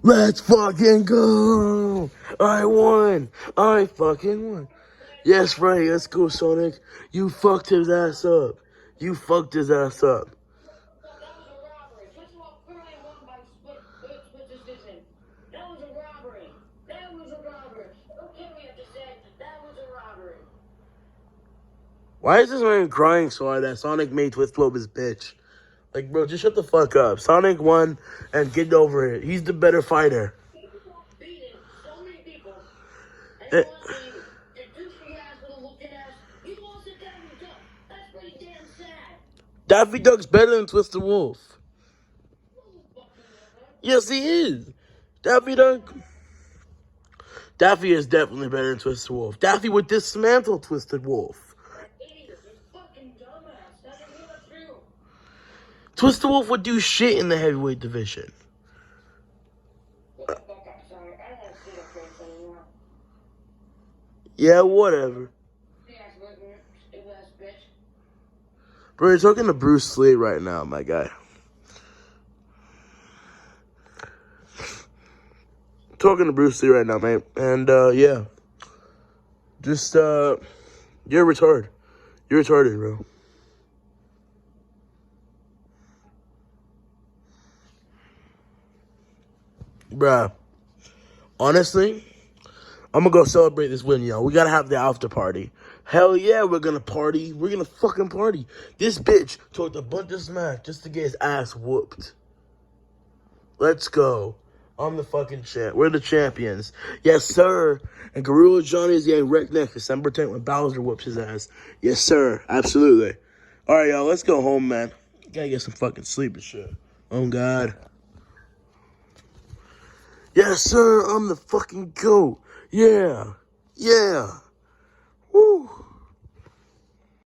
Let's fucking go. I won. I fucking won. Yes, right. Let's go, Sonic. You fucked his ass up. You fucked his ass up. That was a robbery. First of all, clearly won by split decision. That was a robbery. That was a robbery. Okay, we have to say that was a robbery. Why is this man crying so hard that Sonic made Twistlope his bitch? Like, bro, just shut the fuck up. Sonic won and get over it. He's the better fighter. People beating so many people. Eh. And the douchey ass little looking ass, you lost to Daffy Duck. That's pretty damn sad. Daffy Duck's better than Twister Wolf. Yes, he is. Daffy Duck. Daffy is definitely better than Twister Wolf. Daffy would dismantle Twisted Wolf. Idiot, you fucking dumbass. That is not true. Twister Wolf would do shit in the heavyweight division. Look the fuck up, Sonic. I don't want to see that face anymore. Yeah, whatever. The ass looking, stupid ass bitch. Bro, you're talking to Bruce Lee right now, my guy. Talking to Bruce Lee right now, mate. And, yeah. Just, you're retarded. You're retarded, bro. Bruh. Honestly, I'm gonna go celebrate this win, yo. We gotta have the after party. Hell yeah, we're gonna party. We're gonna fucking party. This bitch talked a bunch of smack just to get his ass whooped. Let's go. I'm the fucking champ. We're the champions. Yes, sir. And Gorilla Johnny is getting wrecked next December 10th when Bowser whoops his ass. Yes, sir. Absolutely. All right, y'all. Let's go home, man. Gotta get some fucking sleep and shit. Oh, God. Yes, sir. I'm the fucking GOAT. Yeah. Yeah.